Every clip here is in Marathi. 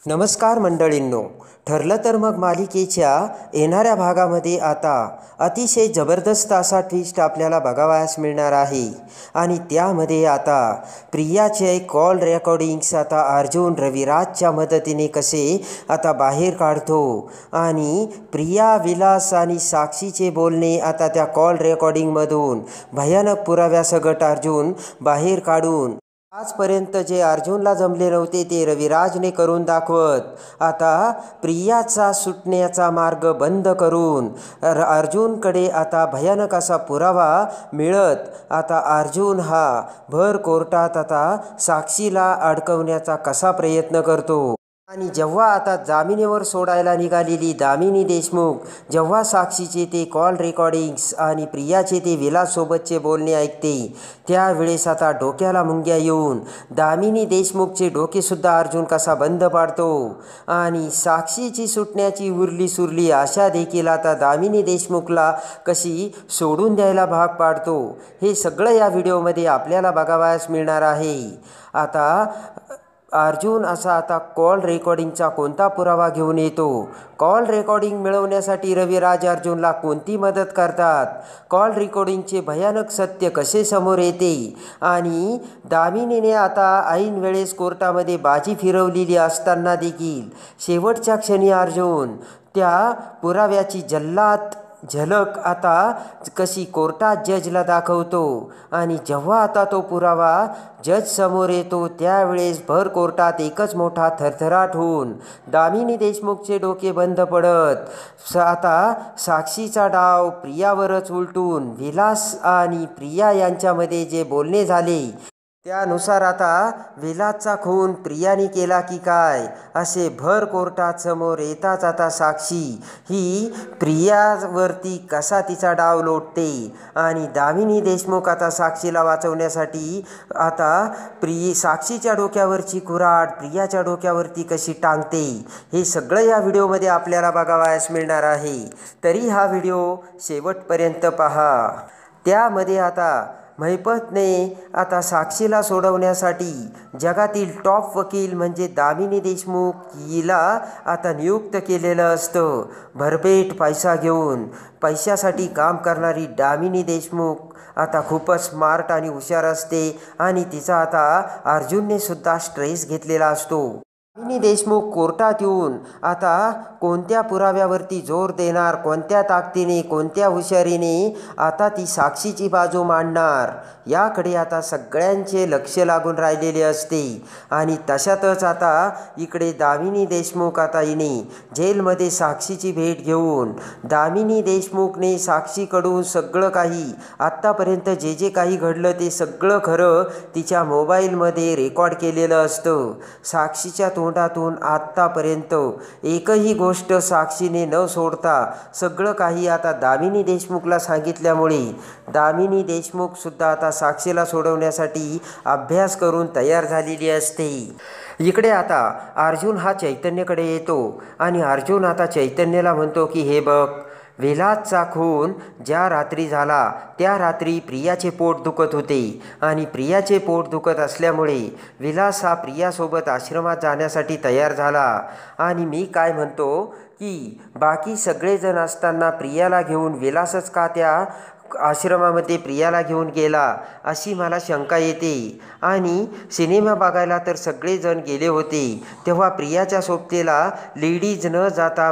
नमस्कार मंडळींनो, ठरलं तर मग मालिकेच्या येणाऱ्या भागामध्ये आता अतिशय जबरदस्त असा ट्विस्ट आपल्याला बघावयास मिळणार आहे. आणि त्यामध्ये आता प्रियाचे कॉल रेकॉर्डिंग्स आता अर्जुन रविराजच्या मदतीने कसे आता बाहेर काढतो आणि प्रिया, विलास आणि साक्षीचे बोलणे आता त्या कॉल रेकॉर्डिंगमधून भयानक पुराव्यासकट अर्जुन बाहेर काढून आजपर्यंत जे अर्जुनला जमले नव्हते ते रविराजने करून दाखवत आता प्रियाचा सुटण्याचा मार्ग बंद करून अर्जुनकडे आता भयानक असा पुरावा मिळत आता अर्जुन हा भर कोर्टात आता साक्षीला अडकवण्याचा कसा प्रयत्न करतो. आणि जेव्हा आता जामिनीवर सोडायला निघालेली दामिनी देशमुख जेव्हा साक्षीचे ते कॉल रेकॉर्डिंग्स आणि प्रियाचे ते विलाससोबतचे बोलणे ऐकते त्यावेळेस आता डोक्याला मुंग्या येऊन दामिनी देशमुखचे डोकेसुद्धा अर्जुन कसा बंद पाडतो आणि साक्षीची सुटण्याची उरली सुरली आशा देखील आता दामिनी देशमुखला कशी सोडून द्यायला भाग पाडतो. हे सगळं या व्हिडिओमध्ये आपल्याला बघावयास मिळणार आहे. आता अर्जुन असा आता कॉल रेकॉर्डिंगचा कोणता पुरावा घेऊन येतो, कॉल रेकॉर्डिंग मिळवण्यासाठी रविराज अर्जुनला कोणती मदत करतात, कॉल रेकॉर्डिंगचे भयानक सत्य कसे समोर येते आणि दामिनीने आता ऐन वेळेस कोर्टामध्ये बाजी फिरवलेली असताना देखील शेवटच्या क्षणी अर्जुन त्या पुराव्याची जल्लाद झलक आता कशी कोर्टात जजला दाखवतो आणि जेव्हा आता तो पुरावा जज समोर येतो त्यावेळेस भर कोर्टात एकच मोठा थरथराट होऊन दामिनी देशमुखचे डोके बंद पडत आता साक्षीचा डाव प्रियावरच उलटून विलास आणि प्रिया यांच्यामध्ये जे बोलणे झाले त्यानुसार आता विलासचा खून प्रियाने केला की काय असे भर कोर्टात समोर येताच आता साक्षी ही प्रियावरती कसा तिचा डाव लोटते आणि दामिनी देशमुख आता साक्षीला वाचवण्यासाठी आता साक्षीच्या डोक्यावरची कुऱ्हाड प्रियाच्या डोक्यावरती कशी टांगते हे सगळं या व्हिडिओमध्ये आपल्याला बघावयास मिळणार आहे. तरी हा व्हिडिओ शेवटपर्यंत पहा. त्यामध्ये आता महिपतने आता साक्षीला सोडवण्यासाठी जगातील टॉप वकील म्हणजे दामिनी देशमुख हिला आता नियुक्त केलेलं असतं. भरपेट पैसा घेऊन पैशासाठी काम करणारी दामिनी देशमुख आता खूपच स्मार्ट आणि हुशार असते आणि तिचा आता अर्जुनने सुद्धा स्ट्रेस घेतलेला असतो. दामिनी देशमुख कोर्टात येऊन आता कोणत्या पुराव्यावरती जोर देणार, कोणत्या ताकदीने, कोणत्या हुशारीने आता ती साक्षीची बाजू मांडणार याकडे आता सगळ्यांचे लक्ष लागून राहिलेले असते. आणि तशातच आता इकडे दामिनी देशमुख आता हिने जेलमध्ये साक्षीची भेट घेऊन दामिनी देशमुखने साक्षीकडून सगळं काही आत्तापर्यंत जे जे काही घडलं ते सगळं खरं तिच्या मोबाईलमध्ये रेकॉर्ड केलेलं असतं. साक्षीच्या तोंडातून आत्तापर्यंत एकही गोष्ट साक्षीने न सोडता सगळं काही आता दामिनी देशमुखला सांगितल्यामुळे दामिनी देशमुख सुद्धा आता साक्षीला सोडवण्यासाठी अभ्यास करून तयार झालेली असते. इकडे आता अर्जुन हा चैतन्यकडे येतो आणि अर्जुन आता चैतन्यला म्हणतो की हे बघ, विलासचा खून ज्या रात्री झाला त्या रात्री प्रियाचे पोट दुखत होते आणि प्रियाचे पोट दुखत असल्यामुळे विलास हा प्रियासोबत आश्रमात जाण्यासाठी तयार झाला. आणि मी काय म्हणतो की बाकी सगळेजण असताना प्रियाला घेऊन विलासच का त्या आश्रमामध्ये प्रियाला घेऊन गेला अशी मला शंका येते. आणि सिनेमा बघायला तर सगळेजण गेले होते तेव्हा प्रियाच्या सोबतीला लेडीज न जाता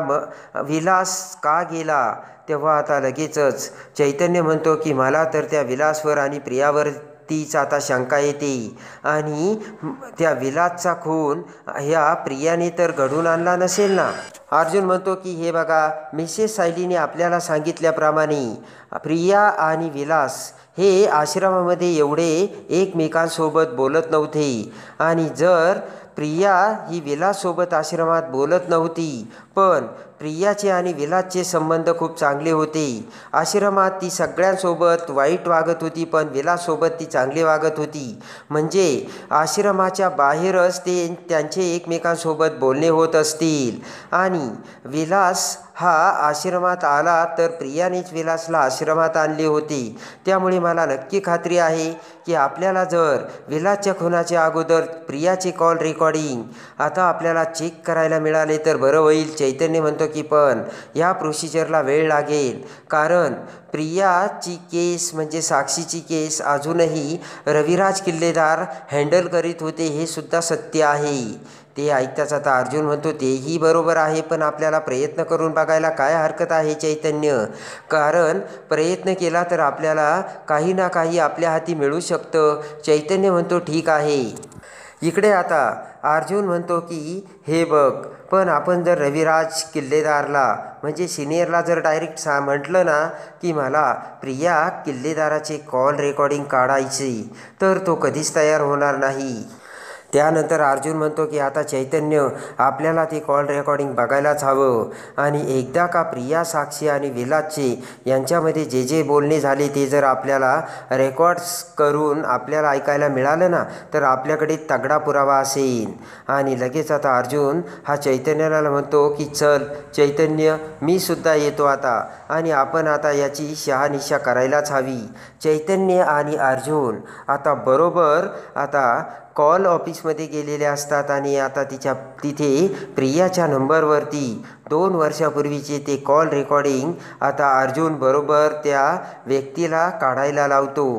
विलास का गेला. तेव्हा आता लगेचच चैतन्य म्हणतो की मला तर त्या विलासवर आणि प्रियावर तीच आता शंका येते आणि त्या विलासचा खून ह्या प्रियाने तर घडून आणला नसेल ना. अर्जुन म्हणतो की हे बघा, मिसेस सायलीने आपल्याला सांगितल्याप्रमाणे प्रिया आणि विलास हे आश्रमामध्ये एवढे एकमेकांसोबत बोलत नव्हते आणि जर प्रिया ही विलाससोबत आश्रमात बोलत नव्हती पण प्रियाचे आणि विलासचे संबंध खूप चांगले होते. आश्रमात ती सगळ्यांसोबत वाईट वागत होती पण विलाससोबत ती चांगली वागत होती. म्हणजे आश्रमाच्या बाहेरच त्यांचे एकमेकांसोबत बोलणे होत असतील आणि विलास हा आश्रमात आला तर प्रियानेच विलासला आश्रमात आणले होते. त्यामुळे मला नक्की खात्री आहे की आपल्याला जर विलासच्या खुनाच्या अगोदर प्रियाचे कॉल रेकॉर्डिंग आता आपल्याला चेक करायला मिळाले तर बरं होईल. चैतन्य म्हणतो की पण या प्रोसिजरला वेळ लागेल, कारण प्रियाची केस म्हणजे साक्षीची केस अजूनही रविराज किल्लेदार हँडल करीत होते, हे सुद्धा सत्य आहे. ते ऐकताच आता अर्जुन म्हणतो तेही बरोबर आहे, पण आपल्याला प्रयत्न करून बघायला काय हरकत आहे चैतन्य, कारण प्रयत्न केला तर आपल्याला काही ना काही आपल्या हाती मिळू शकतं. चैतन्य म्हणतो ठीक आहे. इकडे आता अर्जुन म्हणतो की हे बघ, पण आपण जर रविराज किल्लेदारला म्हणजे सिनियरला जर डायरेक्ट म्हटलं ना की मला प्रिया किल्लेदाराचे कॉल रेकॉर्डिंग काढायचे, तर तो कधीच तयार होणार नाही. त्यानंतर अर्जुन म्हणतो की आता चैतन्य आपल्याला ते कॉल रेकॉर्डिंग बघायलाच हवं, आणि एकदा का प्रिया, साक्षी आणि विलासचे यांच्यामध्ये जे जे बोलणे झाले ते जर आपल्याला रेकॉर्ड्स करून आपल्याला ऐकायला मिळालं ना तर आपल्याकडे तगडा पुरावा असेल. आणि लगेच आता अर्जुन हा चैतन्याला म्हणतो की चल चैतन्य, मी सुद्धा येतो आता, आणि आपण आता याची शहानिशा करायलाच हवी. चैतन्य आणि अर्जुन आता बरोबर आता कॉल ऑफिसमध्ये गेलेले असतात, आणि आता तिथे प्रियाच्या नंबरवरती 2 वर्षापूर्वीचे ते कॉल रेकॉर्डिंग आता अर्जुन बरोबर त्या व्यक्तीला काढायला लावतो.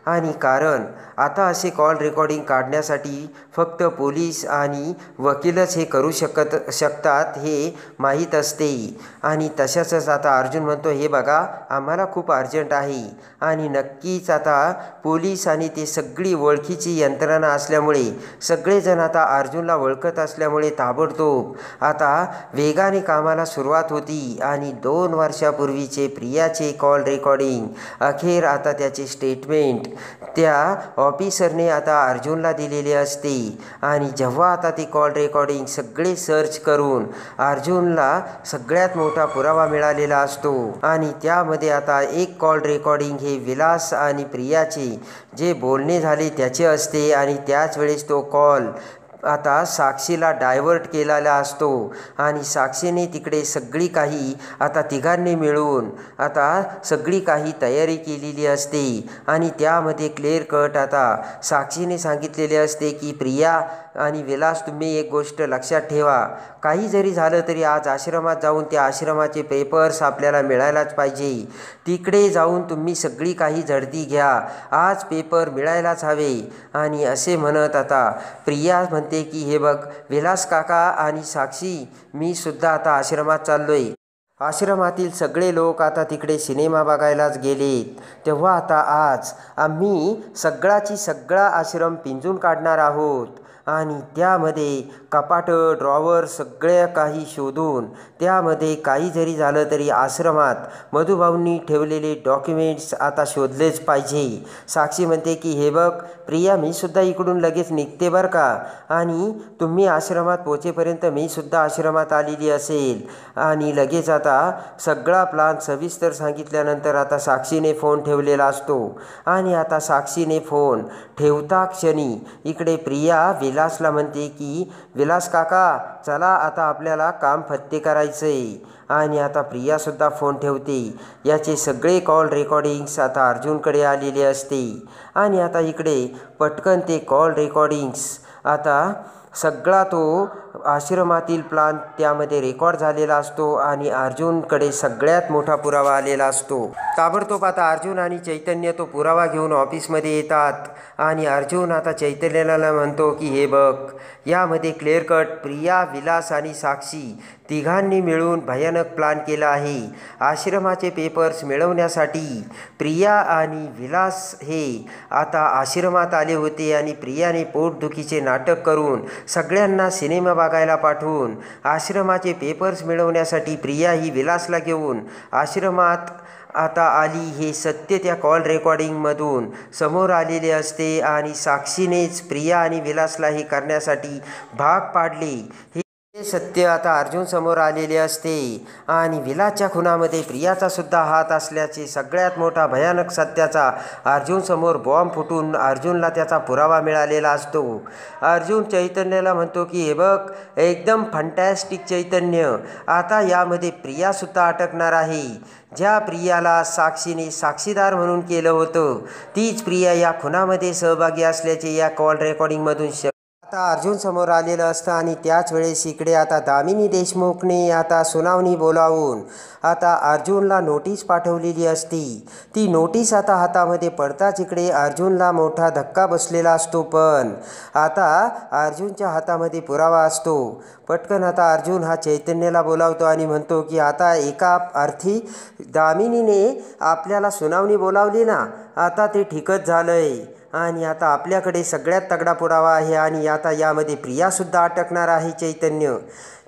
आणि कारण आता असे कॉल रेकॉर्डिंग काढण्यासाठी फक्त पोलीस आणि वकीलच हे करू शकतात हे माहीत असते. आणि तशाच आता अर्जुन म्हणतो हे बघा, आम्हाला खूप अर्जंट आहे, आणि नक्कीच आता पोलीस आणि ते सगळी ओळखीची यंत्रणा असल्यामुळे सगळेजण आता अर्जुनला ओळखत असल्यामुळे ताबडतोब आता वेगाने कामाला सुरुवात होती. आणि 2 वर्षापूर्वीचे प्रियाचे कॉल रेकॉर्डिंग अखेर आता त्याचे स्टेटमेंट त्या ऑफिसरने आता अर्जुनला दिलेले असते. आणि जेव्हा आता ते कॉल रेकॉर्डिंग सगळे सर्च करून अर्जुनला सगळ्यात मोठा पुरावा मिळालेला असतो, आणि त्यामध्ये आता एक कॉल रेकॉर्डिंग हे विलास आणि प्रियाचे जे बोलणे झाले त्याचे असते. आणि त्याच वेळेस तो कॉल आता साक्षीला डायव्हर्ट केलेला असतो, आणि साक्षीने तिकडे सगळी काही आता तिघांनी मिळून आता सगळी काही तयारी केलेली असते. आणि त्यामध्ये क्लिअर कट आता साक्षीने सांगितलेले असते की प्रिया आणि विलास, तुम्ही एक गोष्ट लक्षात ठेवा, काही जरी झालं तरी आज आश्रमात जाऊन त्या आश्रमाचे पेपर्स आपल्याला मिळायलाच पाहिजे. तिकडे जाऊन तुम्ही सगळी काही झडती घ्या, आज पेपर मिळायलाच हवे. आणि असे म्हणत आता प्रिया म्हणते की हे बघ विलास काका आणि साक्षी, मी सुद्धा आता आश्रमात चाललोय. आश्रमातील सगळे लोक आता तिकडे सिनेमा बघायलाच गेलेत. तेव्हा आता आज आम्ही सगळा आश्रम पिंजून काढणार आहोत, आणि त्यामध्ये कपाटं, ड्रॉवर सगळ्या काही शोधून त्यामध्ये काही जरी झालं तरी आश्रमात मधुभाऊंनी ठेवलेले डॉक्युमेंट्स आता शोधलेच पाहिजे. साक्षी म्हणते की हे बघ प्रिया, मी सुद्धा इकडून लगेच निघते बरं का, आणि तुम्ही आश्रमात पोचेपर्यंत मी सुद्धा आश्रमात आलेली असेल. आणि लगेच आता सगळा प्लान सविस्तर सांगितल्यानंतर आता साक्षीने फोन ठेवलेला असतो. आणि आता साक्षीने फोन ठेवता क्षणी इकडे प्रिया विलासला म्हणते की विलास काका, चला आता आपल्याला काम फत्ते करायचंय. आणि आता प्रियासुद्धा फोन ठेवते. याचे सगळे कॉल रेकॉर्डिंग्स आता अर्जुनकडे आलेले असते. आणि आता इकडे पटकन ते कॉल रेकॉर्डिंग्स आता सगळा तो आश्रमातील प्लान त्यामध्ये रेकॉर्ड झालेला असतो, आणि अर्जुनकडे सगळ्यात मोठा पुरावा आलेला असतो. ताबडतोब आता अर्जुन आणि चैतन्य तो पुरावा घेऊन ऑफिसमध्ये येतात. आणि अर्जुन आता चैतन्याला म्हणतो की हे बघ, यामध्ये क्लिअर कट प्रिया, विलास आणि साक्षी तिघांनी मिळून भयानक प्लान केला आहे. आश्रमाचे पेपर्स मिळवण्यासाठी प्रिया आणि विलास हे आता आश्रमात आले होते, आणि प्रियाने पोटदुखीचे नाटक करून सगळ्यांना सिनेमा बघायला पाठवून आश्रमाचे पेपर्स मिळवण्यासाठी प्रिया ही विलासला घेऊन आश्रमात आता आली हे सत्य त्या कॉल रेकॉर्डिंगमधून समोर आलेले असते. आणि साक्षीनेच प्रिया आणि विलासला हे करण्यासाठी भाग पाडले हे सत्य आता अर्जुन समोर आलेले असते आणि विलासच्या खुनामध्ये प्रियाचा सुद्धा हात असल्याचे सगळ्यात मोठा भयानक सत्याचा अर्जुन समोर बॉम्ब फुटून अर्जुनला त्याचा पुरावा मिळालेला असतो. अर्जुन चैतन्याला म्हणतो की हे बघ, एकदम फंटॅस्टिक चैतन्य, आता यामध्ये प्रियासुद्धा अटकणार आहे. ज्या प्रियाला साक्षीने साक्षीदार म्हणून केलं होतं तीच प्रिया या खुनामध्ये सहभागी असल्याचे या कॉल रेकॉर्डिंगमधून आता अर्जुन समोर आलेलं असतं. आणि त्याच वेळेस इकडे आता दामिनी देशमुखने आता सुनावणी बोलावून आता अर्जुनला नोटीस पाठवलेली असती. ती नोटीस आता हातामध्ये पडताच इकडे अर्जुनला मोठा धक्का बसलेला असतो. पण आता अर्जुनच्या हातामध्ये पुरावा असतो. पटकन आता अर्जुन हा चैतन्याला बोलावतो आणि म्हणतो की आता एका अर्थी दामिनीने आपल्याला सुनावणी बोलावली ना, आता ते ठीकच झालंय आणि आता आपल्याकडे सगळ्यात तगडा पुरावा आहे आणि आता यामध्ये प्रियासुद्धा अटकणार आहे.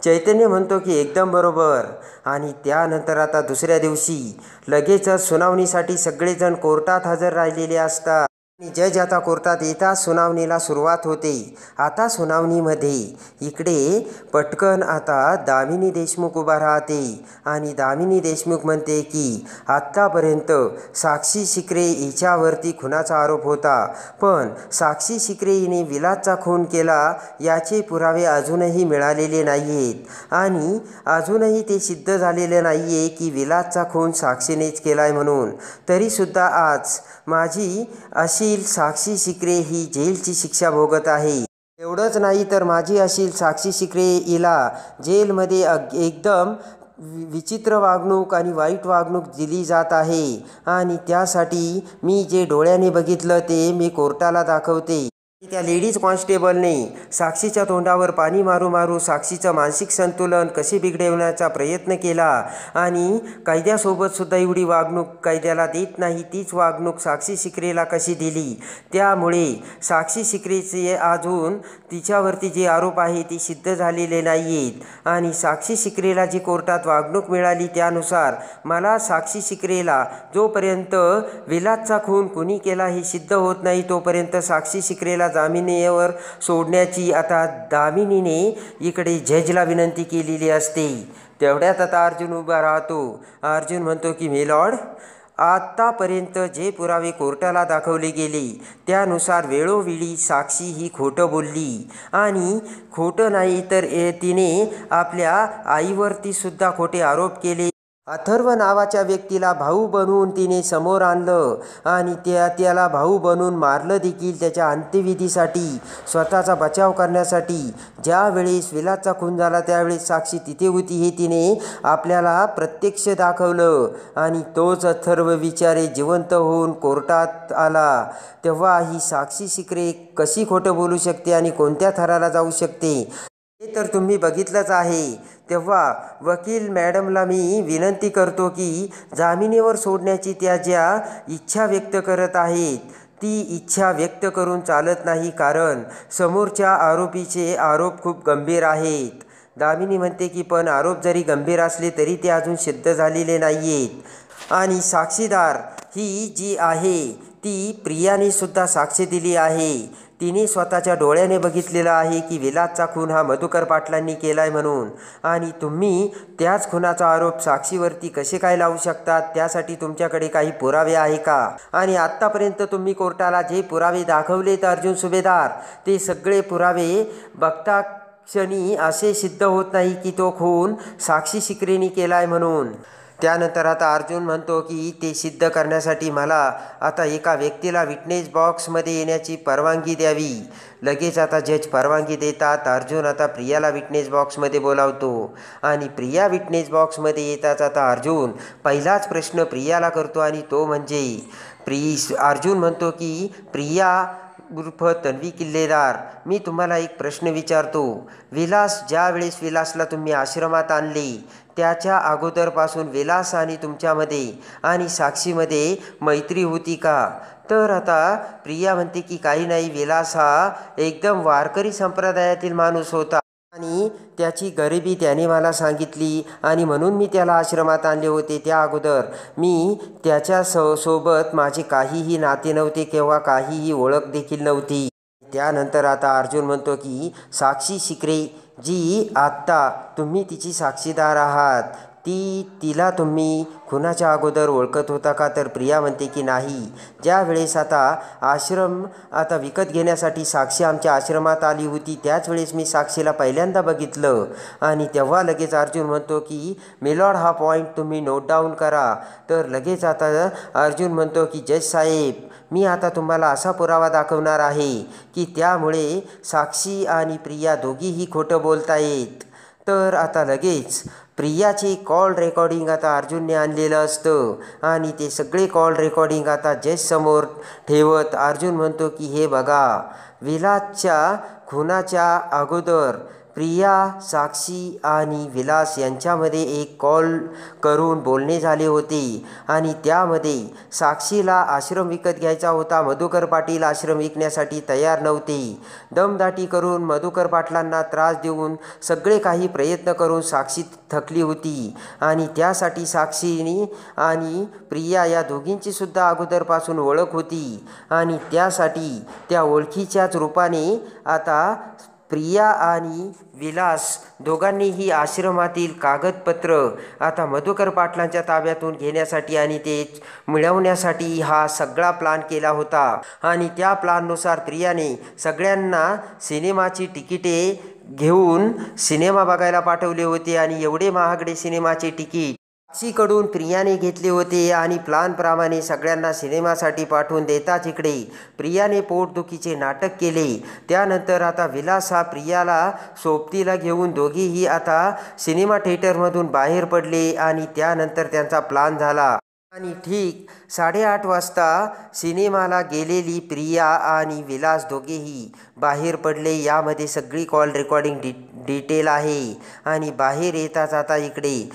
चैतन्य म्हणतो की एकदम बरोबर. आणि त्यानंतर आता दुसऱ्या दिवशी लगेचच सुनावणीसाठी सगळेजण कोर्टात हजर राहिलेले असतात. आणि जज आता कोर्टात येताच सुनावणीला सुरुवात होते. आता सुनावणीमध्ये इकडे पटकन आता दामिनी देशमुख उभा राहते आणि दामिनी देशमुख म्हणते की आत्तापर्यंत साक्षी शिकरे हिच्यावरती खुनाचा आरोप होता, पण साक्षी शिकरे हिने विलासचा खून केला याचे पुरावे अजूनही मिळालेले नाही आहेत आणि अजूनही ते सिद्ध झालेले नाही आहे की विलासचा खून साक्षीनेच केला आहे म्हणून. तरीसुद्धा आज माझी अशील साक्षी शिकरे ही जेलची शिक्षा भोगत आहे. एवढंच नाही तर माझी अशील साक्षी शिकरे हिला जेलमध्ये एकदम विचित्र वागणूक आणि वाईट वागणूक दिली जात आहे आणि त्यासाठी मी जे डोळ्याने बघितलं ते मी कोर्टाला दाखवते. त्या लेडीज कॉन्स्टेबलने साक्षीच्या तोंडावर पाणी मारू मारू साक्षीचं मानसिक संतुलन कसे बिघडवण्याचा प्रयत्न केला आणि कायद्यासोबत सुद्धा एवढी वागणूक कायद्याला देत नाही तीच वागणूक साक्षी शिकरेला कशी दिली. त्यामुळे साक्षी शिकरेचे अजून तिच्यावरती जे आरोप आहे ते सिद्ध झालेले नाही आहेत आणि साक्षी शिकरेला जी कोर्टात वागणूक मिळाली त्यानुसार मला साक्षी शिकरेला जोपर्यंत विलासचा खून कुणी केला हे सिद्ध होत नाही तोपर्यंत साक्षी शिकरेला जामिनावर सोडण्याची आता दामिनीने इकडे जजला विनंती केलेली असते. तेवढ्यात आता अर्जुन उभा राहतो. अर्जुन म्हणतो की मेलॉर्ड, आत्तापर्यंत जे पुरावे कोर्टाला दाखवले गेले त्यानुसार वेळोवेळी साक्षी ही खोटं बोलली आणि खोटं नाही तर तिने आपल्या आईवरती सुद्धा खोटे आरोप केले. अथर्व नावाच्या व्यक्तीला भाऊ बनवून तिने समोर आणलं आणि त्याला भाऊ बनवून मारलं देखील. त्याच्या अंत्यविधीसाठी स्वतःचा बचाव करण्यासाठी ज्यावेळेस विलासचा खून झाला त्यावेळेस साक्षी तिथे होती हे तिने आपल्याला प्रत्यक्ष दाखवलं आणि तोच अथर्व विचारे जिवंत होऊन कोर्टात आला. तेव्हा ही साक्षी शिकरे कशी खोटं बोलू शकते आणि कोणत्या थराला जाऊ शकते हे तर तुम्ही बघितलंच आहे. तेव्हा वकील मॅडमला मी विनंती करतो की जामिनावर सोडण्याची त्या ज्या इच्छा व्यक्त करत आहेत ती इच्छा व्यक्त करून चालत नाही, कारण समोरच्या आरोपीचे आरोप खूप गंभीर आहेत. दामिनी म्हणते की पण आरोप जरी गंभीर असले तरी ते अजून सिद्ध झालेले नाही आहेत आणि साक्षीदार ही जी आहे ती प्रियाने सुद्धा साक्ष दिली आहे. तिने स्वतःच्या डोळ्याने बघितलेलं आहे की विलासचा खून हा मधुकर पाटलांनी केला आहे म्हणून आणि तुम्ही त्याच खुनाचा आरोप साक्षीवरती कसे काय लावू शकतात, त्यासाठी तुमच्याकडे काही पुरावे आहे का? आणि आत्तापर्यंत तुम्ही कोर्टाला जे पुरावे दाखवलेत अर्जुन सुभेदार ते सगळे पुरावे बघता क्षणी असे सिद्ध होत नाही की तो खून साक्षी शिकरेने केला आहे म्हणून. त्यानंतर आता अर्जुन म्हणतो की ते सिद्ध करण्यासाठी मला आता एका व्यक्तीला विटनेस बॉक्समध्ये येण्याची परवानगी द्यावी. लगेच आता जज परवानगी देतात. अर्जुन आता प्रियाला विटनेस बॉक्समध्ये बोलावतो आणि प्रिया विटनेस बॉक्समध्ये येताच आता अर्जुन पहिलाच प्रश्न प्रियाला करतो आणि तो म्हणजे अर्जुन म्हणतो की प्रिया उर्फ तन्वी किल्लेदार, मी तुम्हाला एक प्रश्न विचारतो. ज्यावेळेस विलासला तुम्ही आश्रमात आणले त्याच्या अगोदरपासून विलास आणि तुमच्यामध्ये आणि साक्षीमध्ये मैत्री होती का? तर आता प्रिया म्हणते की काही नाही, विलास हा एकदम वारकरी संप्रदायातील माणूस होता आणि त्याची गरिबी त्याने मला सांगितली आणि म्हणून मी त्याला आश्रमात आणले होते. त्या अगोदर मी त्याच्या सोबत माझे काहीही नाते नव्हते किंवा काहीही ओळख देखील नव्हती. त्यानंतर आता अर्जुन म्हणतो की साक्षी शिकरे जी आत्ता तुम्ही तिची साक्षीदार आहात, तिला तुम्ही खुनाच्या अगोदर ओळखत होता का? तर प्रिया म्हणते की नाही. ज्या वेळेस आता आश्रम विकत घेण्यासाठी साक्षी आमच्या आश्रमात आली होती, त्याच वेळेस मी साक्षीला पहिल्यांदा बघितलं. आणि तेव्हा लगेच अर्जुन म्हणतो की मेलॉर्ड, हा पॉईंट तुम्ही नोट डाऊन करा. तर लगेच आता अर्जुन म्हणतो की जज साहेब, मी आता तुम्हाला असा पुरावा दाखवणार आहे की त्यामुळे साक्षी आणि प्रिया दोघीही खोटं बोलतायत. तर आता लगेच प्रियाचे कॉल रेकॉर्डिंग आता अर्जुनने आणलेलं असतं आणि ते सगळे कॉल रेकॉर्डिंग आता जजसमोर ठेवत अर्जुन म्हणतो की हे बघा, विलासच्या खुनाच्या अगोदर प्रिया, साक्षी आणि विलास यांच्यामध्ये एक कॉल करून बोलणे झाले होते आणि त्यामध्ये साक्षीला आश्रम विकत घ्यायचा होता. मधुकर पाटील आश्रम विकण्यासाठी तयार नव्हते. दमदाटी करून मधुकर पाटलांना त्रास देऊन सगळे काही प्रयत्न करून साक्षी थकली होती आणि त्यासाठी साक्षीनी आणि प्रिया या दोघींची सुद्धा अगोदरपासून ओळख होती आणि त्यासाठी त्या ओळखीच्याच रूपाने आता प्रिया आणि विलास दोघांनीही आश्रमातील कागदपत्र आता मधुकर पाटलांच्या ताब्यातून घेण्यासाठी आणि ते मिळवण्यासाठी हा सगळा प्लान केला होता. आणि त्या प्लाननुसार प्रियाने सगळ्यांना सिनेमाची तिकिटे घेऊन सिनेमा बघायला पाठवले होते आणि एवढे महागडे सिनेमाचे तिकीट साक्षीकडून प्रियाने घेतले होते आणि प्लानप्रमाणे सगळ्यांना सिनेमासाठी पाठवून देताच इकडे प्रियाने पोटदुखीचे नाटक केले. त्यानंतर आता विलास हा प्रियाला सोबतीला घेऊन दोघीही आता सिनेमा थिएटरमधून बाहेर पडले आणि त्यानंतर त्यांचा प्लान झाला. आणि ठीक 8:30 वाजता सिनेमाला गेलेली प्रिया आणि विलास दोघेही बाहेर पडले. यामध्ये सगळी कॉल रेकॉर्डिंग डिटेल आहे. आणि बाहेर येताच आता इकडे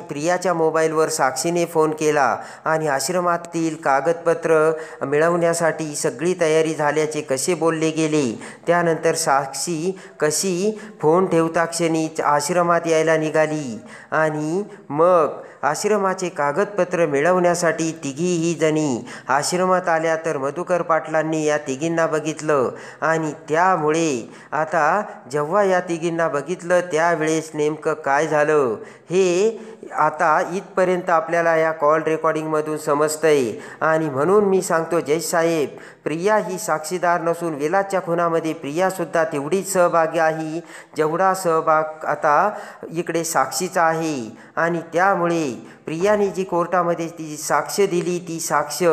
प्रियाच्या मोबाईलवर साक्षीने फोन केला आणि आश्रमातील कागदपत्र मिळवण्यासाठी सगळी तयारी झाल्याचे कसे बोलले गेले. त्यानंतर साक्षी कशी फोन ठेवता क्षणीच आश्रमात यायला निघाली आणि मग आश्रमाचे कागदपत्र मिळवण्यासाठी तिघीही जणी आश्रमात आल्या. तर मधुकर पाटलांनी या तिघींना बघितलं आणि त्यामुळे आता जेव्हा या तिघींना बघितलं त्यावेळेस नेमकं काय झालं हे आता इथपर्यंत आपल्याला या कॉल रेकॉर्डिंगमधून समजतंय. आणि म्हणून मी सांगतो जज साहेब, प्रिया ही साक्षीदार नसून विलासच्या खुनामध्ये प्रियासुद्धा तेवढीच सहभागी आहे जेवढा सहभाग आता इकडे साक्षीचा आहे. आणि त्यामुळे प्रियाने जी कोर्टामध्ये ती साक्ष दिली ती साक्ष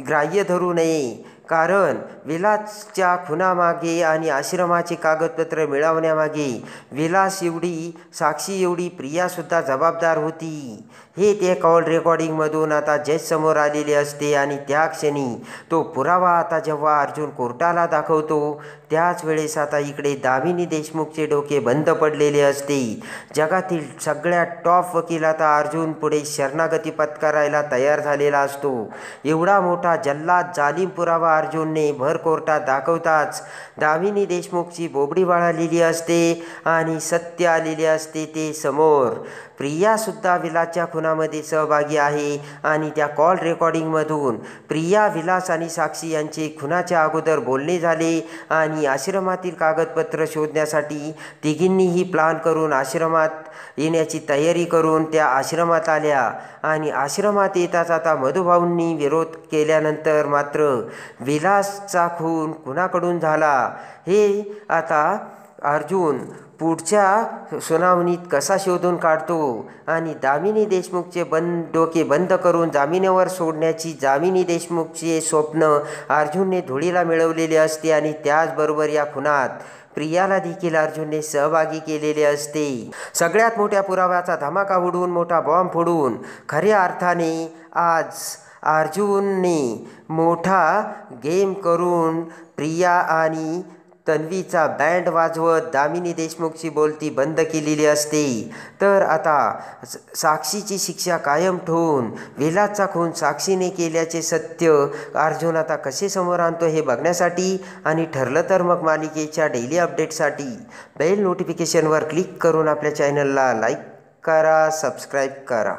ग्राह्य धरू नये. कारण विलासच्या खुनामागे आणि आश्रमाचे कागदपत्र मिळवण्यामागे विलास एवढी साक्षी एवढी प्रियासुद्धा जबाबदार होती. हे ते कॉल रेकॉर्डिंगमधून आता जजसमोर आलेले असते. आणि त्या क्षणी तो पुरावा आता जेव्हा अर्जुन कोर्टाला दाखवतो त्याच वेळेस आता इकडे दामिनी देशमुखचे डोके बंद पडलेले असते. जगातील सगळ्यात टॉप वकील आता अर्जुन पुढे शरणागती पत्करायला तयार झालेला असतो. एवढा मोठा जल्लाद जालिम पुरावा अर्जुनने भर कोर्टात दाखवताच दामिनी देशमुखची बोबडी वळालेली असते आणि सत्य आलेले असते ते समोर. प्रियासुद्धा विलासच्या खुनामध्ये सहभागी आहे आणि त्या कॉल रेकॉर्डिंगमधून प्रिया, विलास आणि साक्षी यांचे खुनाच्या अगोदर बोलणे झाले आणि आश्रमातील कागदपत्र शोधण्यासाठी तिघींनीही प्लान करून आश्रमात येण्याची तयारी करून त्या आश्रमात आल्या. आणि आश्रमात येताच आता मधुभाऊंनी विरोध केल्यानंतर मात्र विलासचा खून कुणाकडून झाला हे आता अर्जुन पुढच्या सुनावणीत कसा शोधून काढतो. आणि दामिनी देशमुखचे डोके बंद करून जामिनावर सोडण्याची दामिनी देशमुखचे स्वप्न अर्जुनने धुळीला मिळवलेले असते. आणि त्याचबरोबर या खुनात प्रियाला देखील अर्जुनने सहभागी केलेले असते. सगळ्यात मोठ्या पुराव्याचा धमाका उडवून मोठा बॉम्ब फोडून खऱ्या अर्थाने आज अर्जुनने मोठा गेम करून प्रिया आणि तन्वीचा बँड वाजवत दामिनी देशमुखची बोलती बंद केलेली असते. तर आता साक्षीची शिक्षा कायम ठेवून विलासचा खून साक्षीने केल्याचे सत्य अर्जुन आता कसे समोर आणतो हे बघण्यासाठी आणि ठरलं तर मग मालिकेच्या डेली अपडेटसाठी बेल नोटिफिकेशनवर क्लिक करून आपल्या चॅनलला लाईक करा, सबस्क्राईब करा.